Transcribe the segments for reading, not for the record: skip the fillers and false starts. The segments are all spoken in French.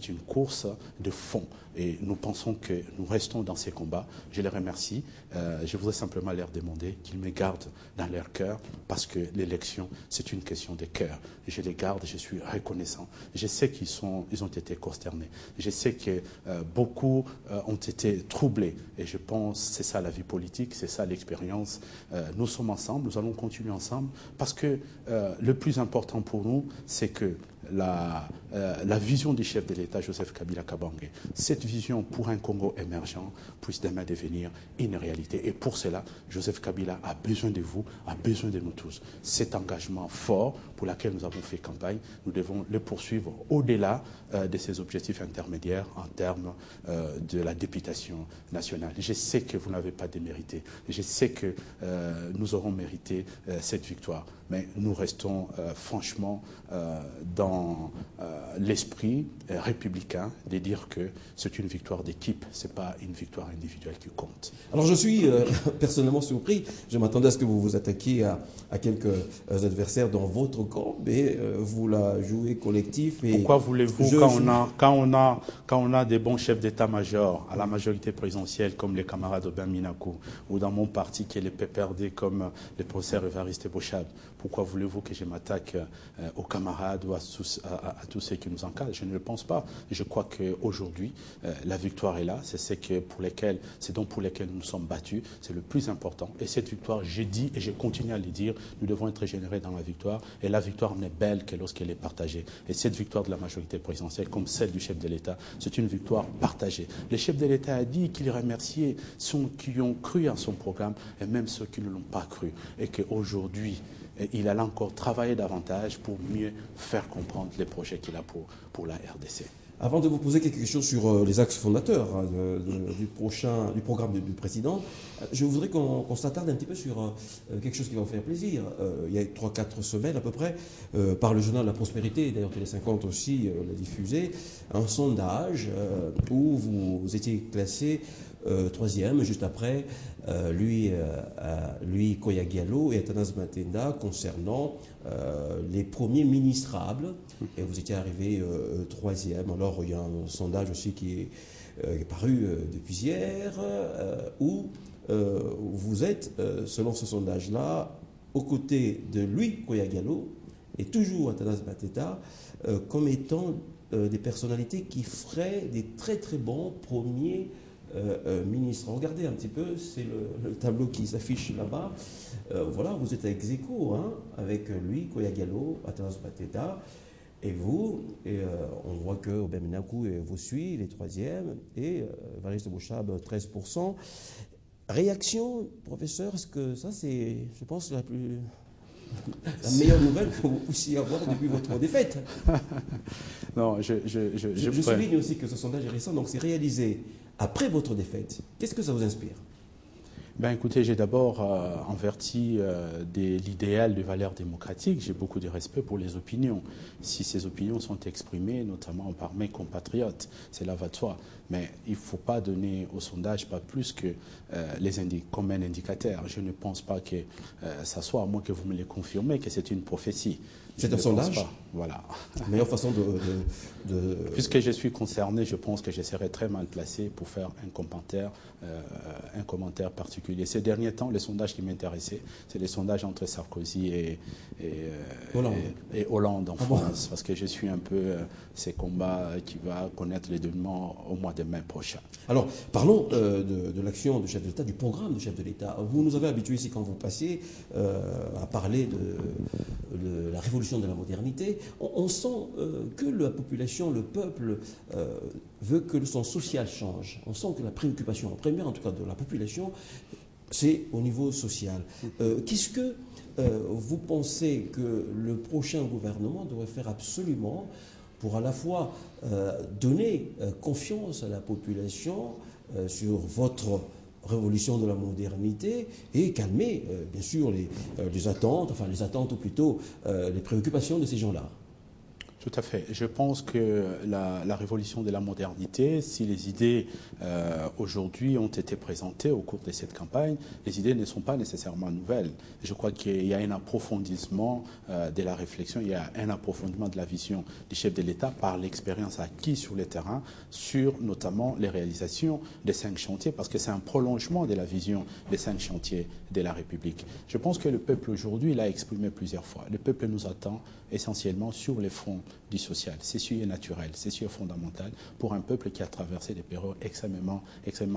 une course de fond et nous pensons que nous restons dans ces combats. Je les remercie. Je voudrais simplement leur demander qu'ils me gardent dans leur cœur parce que l'élection, c'est une question de cœur. Je les garde, je suis reconnaissant. Je sais ils ont été consternés. Je sais que beaucoup ont été troublés et je pense que c'est ça la vie politique, c'est ça l'expérience. Nous sommes ensemble, nous allons continuer ensemble parce que le plus important pour nous, c'est que la vision du chef de l'État, Joseph Kabila Kabange, cette vision pour un Congo émergent puisse demain devenir une réalité. Et pour cela, Joseph Kabila a besoin de vous, a besoin de nous tous. Cet engagement fort pour lequel nous avons fait campagne, nous devons le poursuivre au-delà de ces objectifs intermédiaires en termes de la députation nationale. Je sais que vous n'avez pas démérité. Je sais que nous aurons mérité cette victoire. Mais nous restons franchement dans l'esprit républicain de dire que c'est une victoire d'équipe, ce n'est pas une victoire individuelle qui compte. Alors je suis personnellement surpris. Je m'attendais à ce que vous vous attaquiez à quelques adversaires dans votre camp, mais vous la jouez collectif. Et pourquoi voulez-vous, quand on a des bons chefs d'état-major à la majorité présidentielle comme les camarades Aubin Minakou, ou dans mon parti qui est le PPRD comme le professeur Évariste Bochab, pourquoi voulez-vous que je m'attaque aux camarades ou à tous ceux qui nous encadrent? Je ne le pense pas. Je crois qu'aujourd'hui, la victoire est là. C'est ce dont pour lesquels nous nous sommes battus. C'est le plus important. Et cette victoire, j'ai dit et je continue à le dire, nous devons être généreux dans la victoire. Et la victoire n'est belle que lorsqu'elle est partagée. Et cette victoire de la majorité présidentielle, comme celle du chef de l'État, c'est une victoire partagée. Le chef de l'État a dit qu'il remerciait ceux qui ont cru en son programme et même ceux qui ne l'ont pas cru. Et qu'aujourd'hui, il allait encore travailler davantage pour mieux faire comprendre les projets qu'il a pour la RDC. Avant de vous poser quelques questions sur les axes fondateurs du programme du président, je voudrais qu'on s'attarde un petit peu sur quelque chose qui va vous faire plaisir. Il y a 3-4 semaines à peu près, par le journal La Prospérité, d'ailleurs Télé 50 aussi l'a diffusé, un sondage où vous étiez classé troisième, juste après lui Koya Diallo et Athanase Matenda concernant les premiers ministrables, et vous étiez arrivé troisième. Alors il y a un sondage aussi qui est paru depuis hier où vous êtes, selon ce sondage-là, aux côtés de lui Koya Diallo et toujours Athanase Matenda comme étant des personnalités qui feraient des très très bons premiers ministre. Regardez un petit peu, c'est le tableau qui s'affiche là-bas. Voilà, vous êtes ex aequo avec lui, Koya Diallo, Athanase Matenda, et vous. Et on voit que Aubin Minakou vous suit, les troisièmes, et Évariste Bochab, 13%. Réaction, professeur, est-ce que ça, c'est, je pense, la meilleure nouvelle que vous puissiez avoir depuis votre défaite? Non, je souligne aussi que ce sondage est récent, donc c'est réalisé après votre défaite. Qu'est-ce que ça vous inspire? Ben écoutez, j'ai d'abord, en vertu de l'idéal de valeurs démocratiques, j'ai beaucoup de respect pour les opinions. Si ces opinions sont exprimées, notamment par mes compatriotes, cela va de soi. Mais il ne faut pas donner au sondage pas plus que comme un indicateur. Je ne pense pas que ça soit, à moins que vous me le confirmez, que c'est une prophétie. C'est un sondage? Voilà. La meilleure façon Puisque je suis concerné, je pense que je serais très mal placé pour faire un commentaire particulier. Ces derniers temps, les sondages qui m'intéressaient, c'est les sondages entre Sarkozy et Hollande en France, parce que je suis un peu ces combats qui va connaître les dénouements au mois de mai prochain. Alors, parlons de l'action du chef de l'État, du programme du chef de l'État. Vous nous avez habitués ici, quand vous passiez, à parler de la révolution de la modernité. On sent que la population, le peuple, veut que son social change. On sent que la préoccupation, en première en tout cas de la population, c'est au niveau social. Qu'est-ce que vous pensez que le prochain gouvernement devrait faire absolument pour à la fois donner confiance à la population sur votre révolution de la modernité et calmer, bien sûr, les attentes, ou plutôt les préoccupations de ces gens-là? Tout à fait. Je pense que la révolution de la modernité, si les idées aujourd'hui ont été présentées au cours de cette campagne, les idées ne sont pas nécessairement nouvelles. Je crois qu'il y a un approfondissement de la réflexion, il y a un approfondissement de la vision du chef de l'État par l'expérience acquise sur le terrain, sur notamment les réalisations des 5 chantiers, parce que c'est un prolongement de la vision des 5 chantiers de la République. Je pense que le peuple aujourd'hui l'a exprimé plusieurs fois. Le peuple nous attend essentiellement sur les fronts du social. Ceci est naturel, ceci est fondamental pour un peuple qui a traversé des périodes extrêmement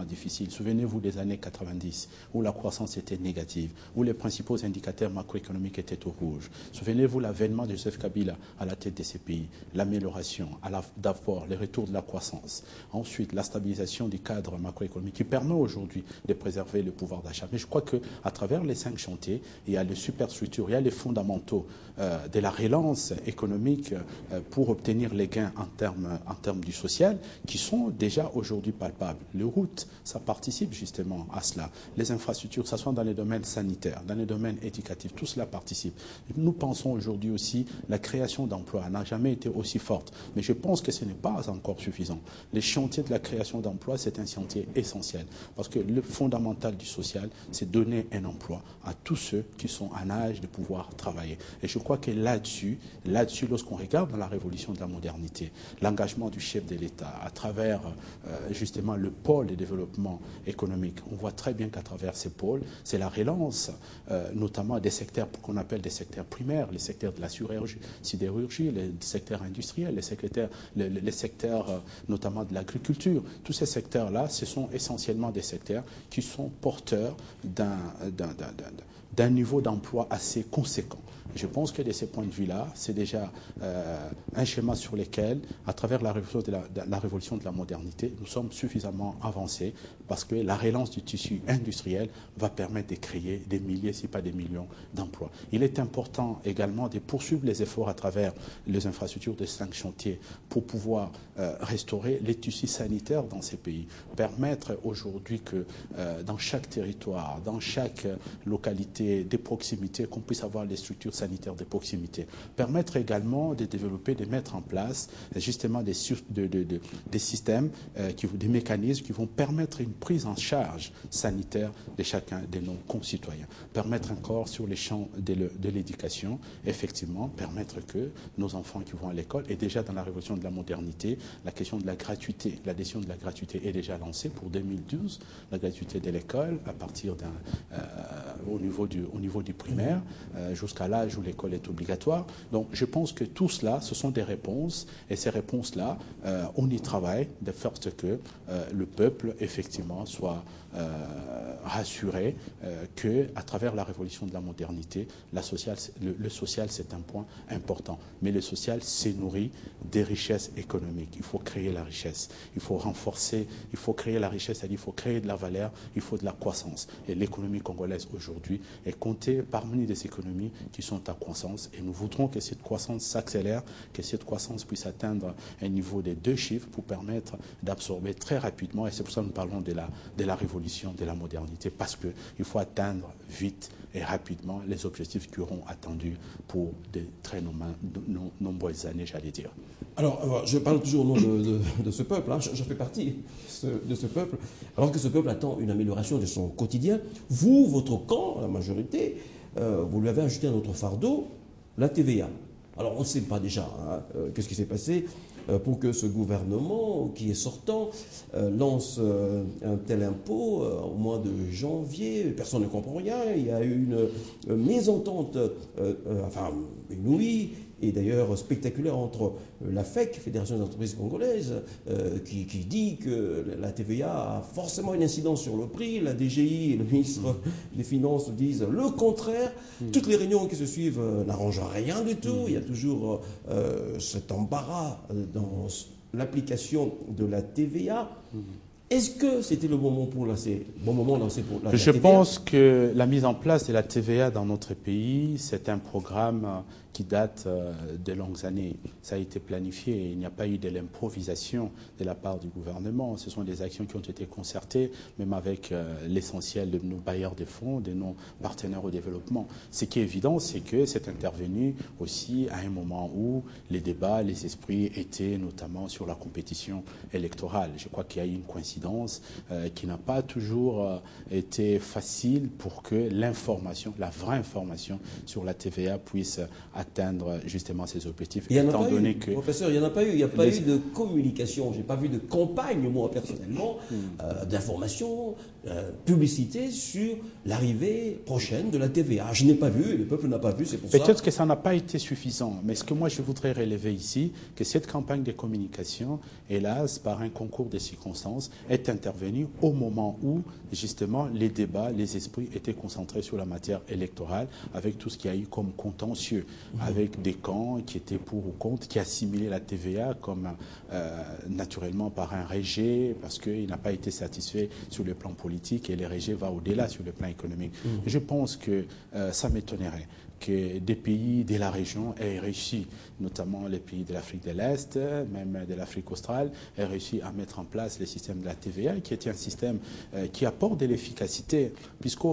difficiles. Souvenez-vous des années 90, où la croissance était négative, où les principaux indicateurs macroéconomiques étaient au rouge. Souvenez-vous l'avènement de Joseph Kabila à la tête de ces pays, l'amélioration, d'abord le retour de la croissance, ensuite la stabilisation du cadre macroéconomique qui permet aujourd'hui de préserver le pouvoir d'achat. Mais je crois qu'à travers les 5 chantiers, il y a les superstructures, il y a les fondamentaux de la relance économique pour obtenir les gains en termes du social qui sont déjà aujourd'hui palpables. Les routes, ça participe justement à cela. Les infrastructures, que ce soit dans les domaines sanitaires, dans les domaines éducatifs, tout cela participe. Nous pensons aujourd'hui aussi la création d'emplois n'a jamais été aussi forte. Mais je pense que ce n'est pas encore suffisant. Les chantiers de la création d'emplois, c'est un chantier essentiel. Parce que le fondamental du social, c'est donner un emploi à tous ceux qui sont en âge de pouvoir travailler. Et je crois que là-dessus, lorsqu'on regarde dans la révolution de la modernité, l'engagement du chef de l'État à travers justement le pôle de développement économique, on voit très bien qu'à travers ces pôles, c'est la relance notamment des secteurs qu'on appelle des secteurs primaires, les secteurs de la sidérurgie, les secteurs industriels, les secteurs notamment de l'agriculture. Tous ces secteurs-là, ce sont essentiellement des secteurs qui sont porteurs d'un niveau d'emploi assez conséquent. Je pense que de ces points de vue-là, c'est déjà un schéma sur lequel, à travers la révolution de la modernité, nous sommes suffisamment avancés parce que la relance du tissu industriel va permettre de créer des milliers, si pas des millions d'emplois. Il est important également de poursuivre les efforts à travers les infrastructures de 5 chantiers pour pouvoir restaurer les tissus sanitaires dans ces pays. Permettre aujourd'hui que dans chaque territoire, dans chaque localité de proximité, qu'on puisse avoir les structures sanitaires de proximité. Permettre également de développer, de mettre en place justement des systèmes, des mécanismes qui vont permettre une prise en charge sanitaire de chacun de nos concitoyens. Permettre encore sur les champs de l'éducation, effectivement, permettre que nos enfants qui vont à l'école, et déjà dans la révolution de la modernité, la question de la gratuité, l'adhésion de la gratuité est déjà lancée pour 2012, la gratuité de l'école à partir au niveau du primaire, jusqu'à l'âge où l'école est obligatoire. Donc je pense que tout cela, ce sont des réponses, et ces réponses-là, on y travaille de sorte que le peuple, effectivement, soit rassuré qu'à travers la révolution de la modernité, le social, c'est un point important. Mais le social se nourrit des richesses économiques. Il faut créer la richesse, il faut renforcer, il faut créer la richesse, c'est-à-dire il faut créer de la valeur, il faut de la croissance. Et l'économie congolaise aujourd'hui est comptée parmi les économies qui sont à croissance. Et nous voudrons que cette croissance s'accélère, que cette croissance puisse atteindre un niveau des 2 chiffres pour permettre d'absorber très rapidement, et c'est pour ça que nous parlons de la révolution de la modernité, parce qu'il faut atteindre vite et rapidement les objectifs qui auront attendu pour de très nombreuses années, j'allais dire. Alors, je parle toujours au nom de ce peuple, hein. Je fais partie de ce peuple, alors que ce peuple attend une amélioration de son quotidien. Vous, votre camp, la majorité, vous lui avez ajouté un autre fardeau, la TVA. Alors, on ne sait pas déjà qu'est-ce qui s'est passé pour que ce gouvernement qui est sortant lance un tel impôt au mois de janvier. Personne ne comprend rien. Il y a eu une mésentente, inouïe et d'ailleurs spectaculaire entre la FEC, Fédération des entreprises congolaises, qui dit que la TVA a forcément une incidence sur le prix. La DGI et le ministre des Finances disent le contraire. Toutes les réunions qui se suivent n'arrangent rien du tout. Il y a toujours cet embarras dans l'application de la TVA. Est-ce que c'était le bon moment pour lancer, la Je TVA? pense que la mise en place de la TVA dans notre pays, c'est un programme qui date de longues années. Ça a été planifié. Il n'y a pas eu de l'improvisation de la part du gouvernement. Ce sont des actions qui ont été concertées, même avec l'essentiel de nos bailleurs de fonds, de nos partenaires au développement. Ce qui est évident, c'est que c'est intervenu aussi à un moment où les débats, les esprits étaient notamment sur la compétition électorale. Je crois qu'il y a eu une coïncidence qui n'a pas toujours été facile pour que l'information, la vraie information sur la TVA puisse atteindre justement ces objectifs. Étant donné que, professeur, il n'y en a pas eu. Il n'y a pas eu de communication. Je n'ai pas vu de campagne, moi, personnellement, d'information, publicité sur l'arrivée prochaine de la TVA. Je n'ai pas vu, le peuple n'a pas vu, c'est pour ça. Peut-être que ça n'a pas été suffisant, mais ce que moi je voudrais relever ici, que cette campagne de communication, hélas, par un concours de circonstances, est intervenue au moment où, justement, les débats, les esprits étaient concentrés sur la matière électorale, avec tout ce qu'il y a eu comme contentieux, avec des camps qui étaient pour ou contre, qui assimilaient la TVA comme naturellement par un rejet, parce qu'il n'a pas été satisfait sur le plan politique, et le rejet va au-delà sur le plan économique. Je pense que ça m'étonnerait que des pays de la région aient réussi, notamment les pays de l'Afrique de l'Est, même de l'Afrique australe, aient réussi à mettre en place le système de la TVA, qui était un système qui apporte de l'efficacité, puisque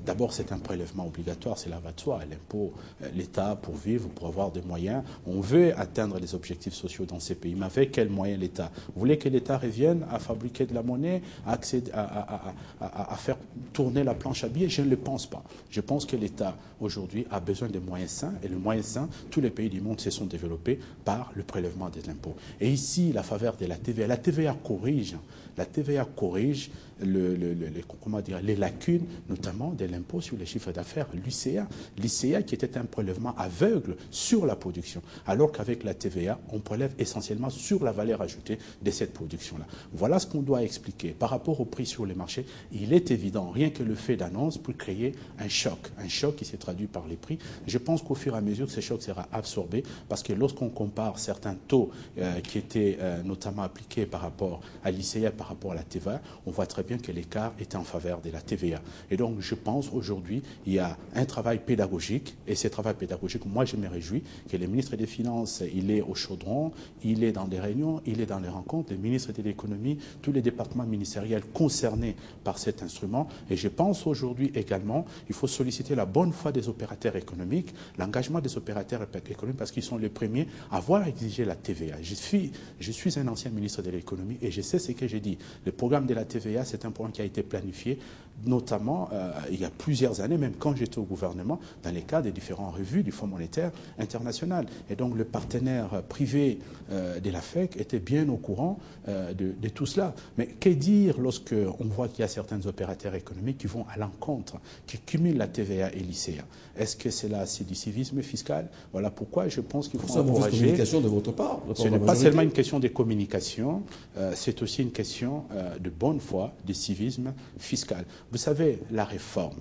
d'abord c'est un prélèvement obligatoire, c'est la va de soi, l'impôt, l'État pour vivre, pour avoir des moyens. On veut atteindre les objectifs sociaux dans ces pays, mais avec quels moyens l'État? Vous voulez que l'État revienne à fabriquer de la monnaie, à faire tourner la planche à billets? Je ne le pense pas. Je pense que l'État aujourd'hui a besoin de moyens sains, et le moyen sain, tous les pays du monde se sont développés par le prélèvement des impôts. Et ici, la faveur de la TVA corrige les lacunes, notamment de l'impôt sur les chiffres d'affaires, l'ICA qui était un prélèvement aveugle sur la production, alors qu'avec la TVA, on prélève essentiellement sur la valeur ajoutée de cette production-là. Voilà ce qu'on doit expliquer. Par rapport au prix sur les marchés, il est évident, rien que le fait d'annonce peut créer un choc qui s'est traduit par les prix. Je pense qu'au fur et à mesure, ce choc sera absorbé, parce que lorsqu'on compare certains taux qui étaient notamment appliqués par rapport à l'ICA, par rapport à la TVA, on voit très bien que l'écart était en faveur de la TVA. Et donc, je pense aujourd'hui, il y a un travail pédagogique, et ce travail pédagogique, moi, je me réjouis que le ministre des Finances, il est au chaudron, il est dans des réunions, il est dans les rencontres, le ministre de l'économie, tous les départements ministériels concernés par cet instrument. Et je pense aujourd'hui également, il faut solliciter la bonne foi des opérateurs économiques, l'engagement des opérateurs économiques, parce qu'ils sont les premiers à avoir exigé la TVA. Je suis un ancien ministre de l'économie et je sais ce que j'ai dit. Le programme de la TVA, c'est un programme qui a été planifié, notamment il y a plusieurs années, même quand j'étais au gouvernement, dans les cadres des différentes revues du Fonds monétaire international. Et donc le partenaire privé de la FEC était bien au courant de tout cela. Mais que dire lorsqu'on voit qu'il y a certains opérateurs économiques qui vont à l'encontre, qui cumulent la TVA et l'ICA? Est-ce que c'est du civisme fiscal? Voilà pourquoi je pense qu'il faut encourager... communication de votre part. Ce n'est pas seulement une question de communication, c'est aussi une question de bonne foi, de civisme fiscal. Vous savez, la réforme,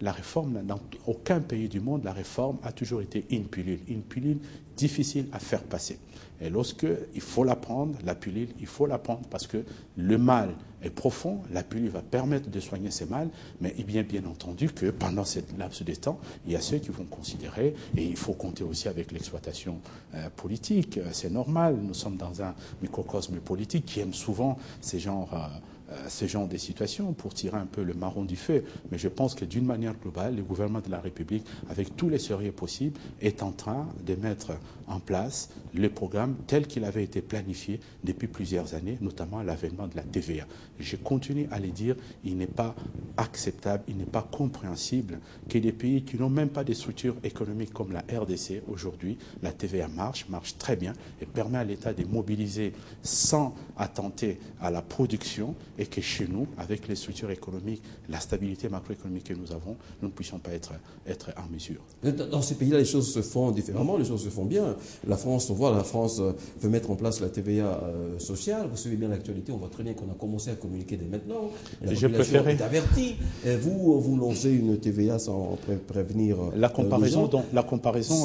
dans aucun pays du monde, la réforme a toujours été une pilule difficile à faire passer. Et lorsqu'il faut la prendre, la pilule, il faut la prendre parce que le mal est profond, la pilule va permettre de soigner ces mal, mais bien entendu que pendant cette laps de temps, il y a ceux qui vont considérer, et il faut compter aussi avec l'exploitation politique, c'est normal, nous sommes dans un microcosme politique qui aime souvent ces genres de situations pour tirer un peu le marron du feu. Mais je pense que d'une manière globale, le gouvernement de la République, avec tous les sérieux possibles, est en train de mettre en place le programme tel qu'il avait été planifié depuis plusieurs années, notamment à l'avènement de la TVA. Je continue à le dire, il n'est pas acceptable, il n'est pas compréhensible que des pays qui n'ont même pas de structures économiques comme la RDC, aujourd'hui, la TVA marche très bien et permet à l'État de mobiliser sans attenter à la production et et que chez nous, avec les structures économiques, la stabilité macroéconomique que nous avons, nous ne puissions pas être en mesure. Dans ces pays-là, les choses se font différemment, les choses se font bien. La France, on voit, la France veut mettre en place la TVA sociale. Vous suivez bien l'actualité, on voit très bien qu'on a commencé à communiquer dès maintenant. La population est avertie. Et vous lancez une TVA sans prévenir. La comparaison,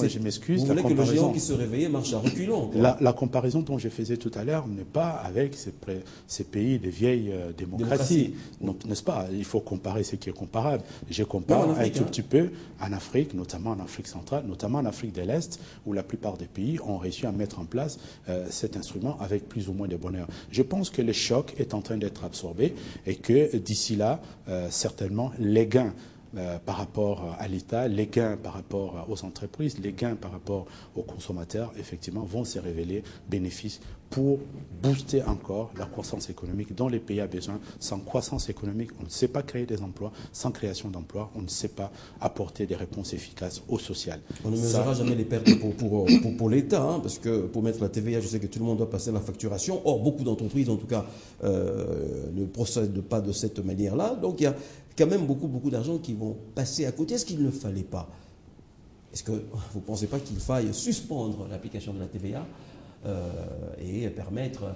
je m'excuse. Vous voulez que le géant qui se réveillait marche à reculons. La comparaison dont je faisais tout à l'heure n'est pas avec ces pays de vieilles démocraties, n'est-ce pas? Il faut comparer ce qui est comparable. Je compare un tout petit peu en Afrique, notamment en Afrique centrale, notamment en Afrique de l'Est, où la plupart des pays ont réussi à mettre en place cet instrument avec plus ou moins de bonheur. Je pense que le choc est en train d'être absorbé et que d'ici là, certainement, les gains par rapport à l'État, les gains par rapport aux entreprises, les gains par rapport aux consommateurs, effectivement, vont se révéler bénéfices pour booster encore la croissance économique dont les pays ont besoin. Sans croissance économique, on ne sait pas créer des emplois. Sans création d'emplois, on ne sait pas apporter des réponses efficaces au social. On ne mesurera jamais les pertes pour l'État, hein, parce que pour mettre la TVA, je sais que tout le monde doit passer la facturation. Or, beaucoup d'entreprises, en tout cas, ne procèdent pas de cette manière-là. Donc, il y a quand même beaucoup d'argent qui vont passer à côté. Est-ce qu'il ne fallait pas? Est-ce que vous ne pensez pas qu'il faille suspendre l'application de la TVA et permettre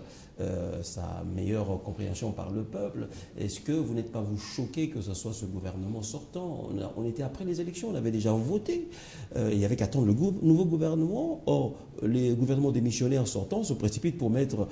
sa meilleure compréhension par le peuple? Est-ce que vous n'êtes pas vous choqué que ce soit ce gouvernement sortant? On était après les élections, on avait déjà voté. Il n'y avait qu'à attendre le nouveau gouvernement. Or, les gouvernements démissionnaires sortants se précipitent pour mettre